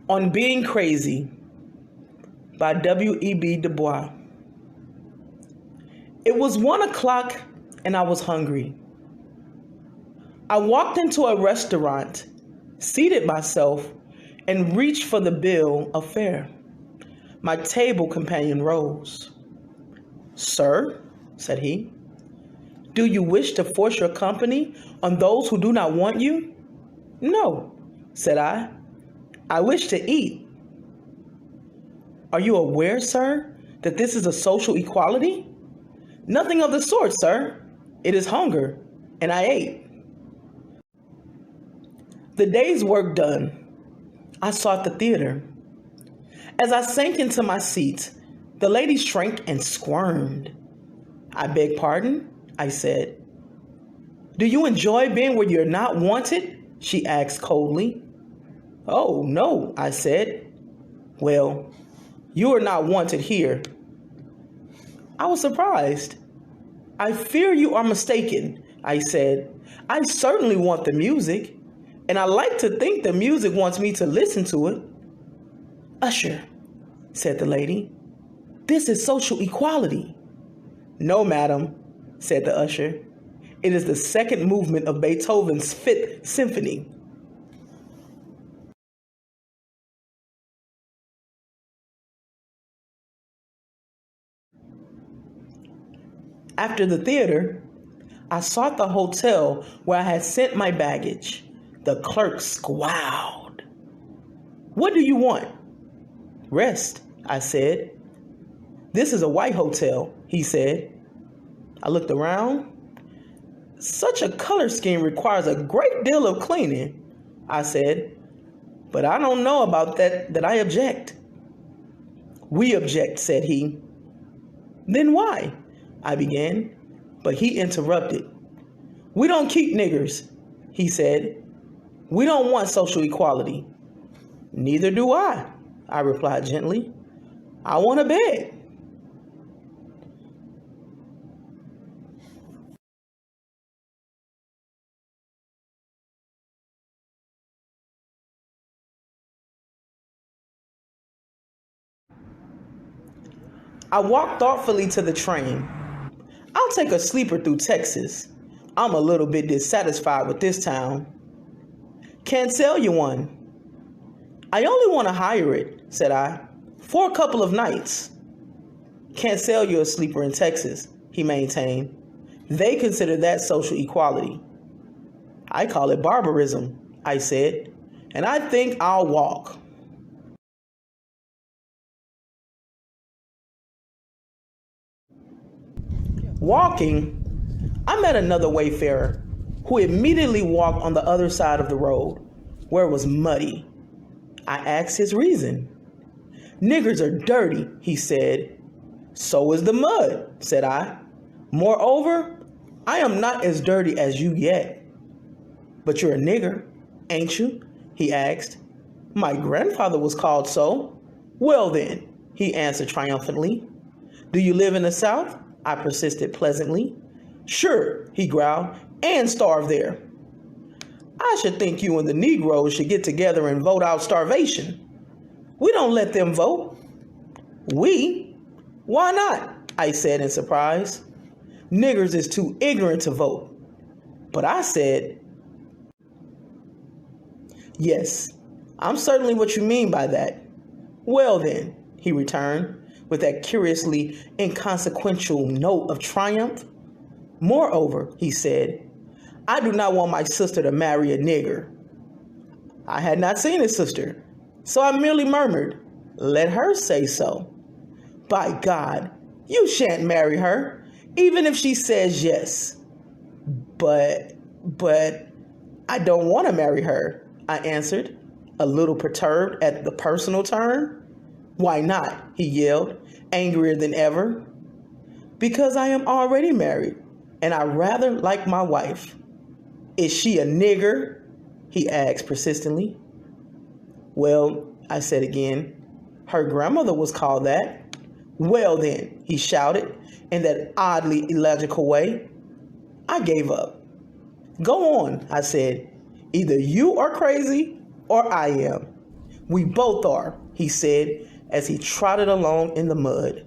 On Being Crazy by W.E.B. Du Bois. It was 1 o'clock and I was hungry. I walked into a restaurant, seated myself, and reached for the bill of fare. My table companion rose. "Sir," said he, "do you wish to force your company on those who do not want you?" "No," said I. "I wish to eat." "Are you aware, sir, that this is a social equality?" "Nothing of the sort, sir. It is hunger, and I ate." The day's work done, I sought the theater. As I sank into my seat, the lady shrank and squirmed. "I beg pardon," I said. "Do you enjoy being where you're not wanted?" she asked coldly. "Oh, no," I said. "Well, you are not wanted here." I was surprised. "I fear you are mistaken," I said. "I certainly want the music, and I like to think the music wants me to listen to it." "Usher," said the lady, "this is social equality." "No, madam," said the usher. "It is the second movement of Beethoven's Fifth Symphony." After the theater, I sought the hotel where I had sent my baggage. The clerk squalled. "What do you want?" "Rest," I said. "This is a white hotel," he said. I looked around. "Such a color scheme requires a great deal of cleaning," I said. "But I don't know about that I object." "We object," said he. "Then why?" I began, but he interrupted. "We don't keep niggers," he said. "We don't want social equality." "Neither do I replied gently. "I want a bed." I walked thoughtfully to the train. "I'll take a sleeper through Texas. I'm a little bit dissatisfied with this town." "Can't sell you one." "I only want to hire it," said I, "for a couple of nights." "Can't sell you a sleeper in Texas," he maintained. "They consider that social equality." "I call it barbarism," I said, "and I think I'll walk." Walking, I met another wayfarer who immediately walked on the other side of the road, where it was muddy. I asked his reason. "Niggers are dirty," he said. "So is the mud," said I. "Moreover, I am not as dirty as you yet." "But you're a nigger, ain't you?" he asked. "My grandfather was called so." "Well then," he answered triumphantly. "Do you live in the South?" I persisted pleasantly. "Sure," he growled, "and starve there." "I should think you and the Negroes should get together and vote out starvation." "We don't let them vote." "We? Why not?" I said in surprise. "Niggers is too ignorant to vote." But I said, "Yes, I'm certainly what you mean by that." "Well then," he returned, with that curiously inconsequential note of triumph. "Moreover," he said, "I do not want my sister to marry a nigger." I had not seen his sister, so I merely murmured, "Let her say so." "By God, you shan't marry her, even if she says yes." But, I don't want to marry her," I answered, a little perturbed at the personal turn. "Why not?" he yelled, angrier than ever. "Because I am already married, and I rather like my wife." "Is she a nigger?" he asked persistently. "Well," I said again, "her grandmother was called that." "Well then," he shouted in that oddly illogical way. I gave up. "Go on," I said. "Either you are crazy or I am. We both are, he said as he trotted along in the mud.